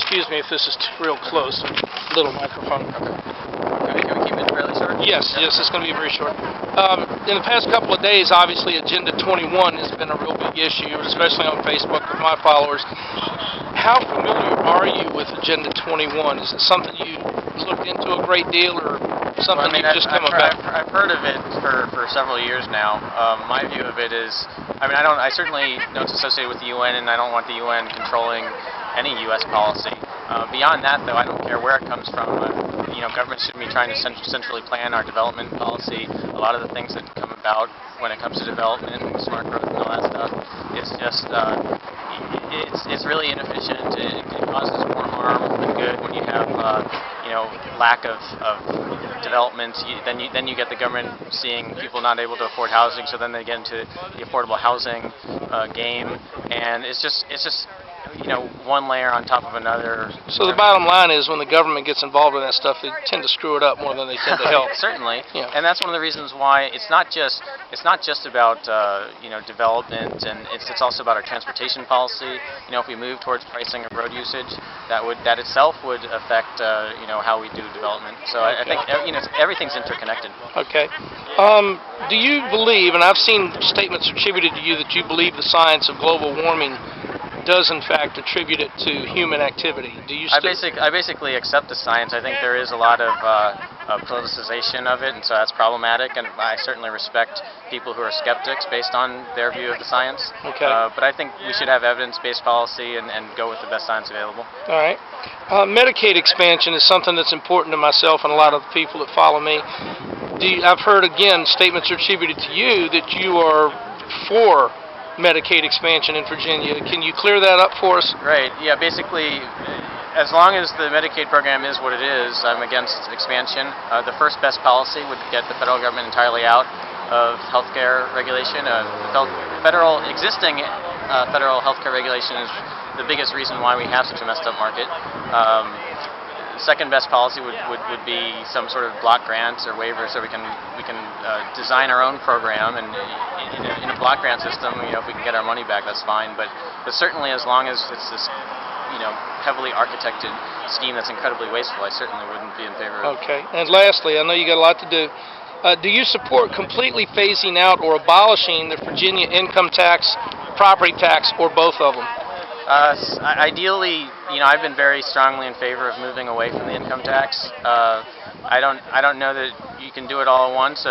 excuse me if this is real close. Little microphone. Can we keep it fairly short? Yes, it's going to be very short. In the past couple of days, obviously, Agenda 21 has been a real big issue, especially on Facebook with my followers. How familiar are you with Agenda 21? Is it something you looked into a great deal, or something you've just come about? I've heard of it for several years now. My view of it is, I certainly know it's associated with the UN, and I don't want the UN controlling any U.S. policy. Beyond that, though, I don't care where it comes from. Government shouldn't be trying to centrally plan our development policy. A lot of the things that come about when it comes to development and smart growth and all that stuff, it's just it's really inefficient. It causes more harm than good when you have lack of development. Then you get the government seeing people not able to afford housing, so then they get into the affordable housing game, and it's just one layer on top of another. So the bottom line is, when the government gets involved in that stuff, they tend to screw it up more than they tend to help. Certainly, yeah. And that's one of the reasons why it's not just about development, and it's also about our transportation policy. If we move towards pricing of road usage, that itself would affect how we do development. So I think everything's interconnected. Okay. Do you believe, and I've seen statements attributed to you, that you believe the science of global warming does in fact attribute it to human activity? Do you? I basically accept the science. I think there is a lot of politicization of it, and so that's problematic. And I certainly respect people who are skeptics based on their view of the science. Okay. But I think we should have evidence-based policy and go with the best science available. All right. Medicaid expansion is something that's important to myself and a lot of the people that follow me. I've heard again statements attributed to you that you are for Medicaid expansion in Virginia. Can you clear that up for us? Right. Yeah. Basically, as long as the Medicaid program is what it is, I'm against expansion. The first best policy would get the federal government entirely out of healthcare regulation. Federal healthcare regulation is the biggest reason why we have such a messed up market. Second best policy would be some sort of block grants or waivers, so we can design our own program, and in a block grant system, if we can get our money back, that's fine. But certainly, as long as it's this heavily architected scheme that's incredibly wasteful, I certainly wouldn't be in favor of. Okay. And lastly, I know you got a lot to do. Do you support completely phasing out or abolishing the Virginia income tax, property tax, or both of them? Ideally, I've been very strongly in favor of moving away from the income tax. I don't know that you can do it all at once.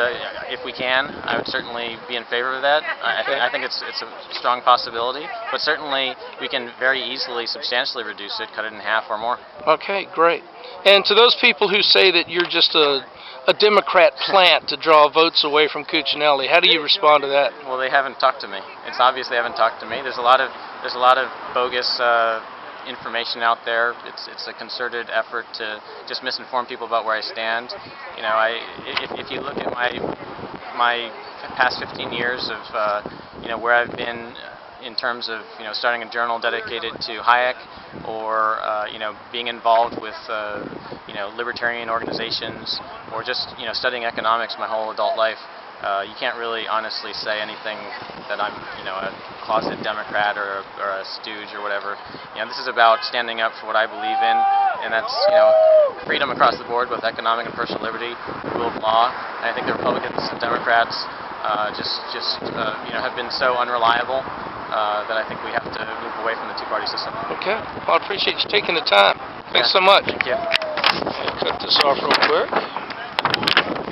If we can, I would certainly be in favor of that. I think it's a strong possibility, but certainly we can very easily, substantially reduce it, cut it in half or more. Okay, great. And to those people who say that you're just a Democrat plant to draw votes away from Cuccinelli, how do you respond to that? Well, they haven't talked to me. It's obvious they haven't talked to me. There's a lot of bogus information out there. It's a concerted effort to just misinform people about where I stand. If you look at my past 15 years of where I've been in terms of starting a journal dedicated to Hayek, or being involved with libertarian organizations, or just studying economics my whole adult life, you can't really honestly say anything that I'm a closet Democrat or a stooge or whatever. This is about standing up for what I believe in, and that's freedom across the board, both economic and personal liberty, rule of law. And I think the Republicans and Democrats have been so unreliable that I think we have to move away from the two-party system. Okay. Well, I appreciate you taking the time. Thanks so much. Thank you. Cut this off real quick.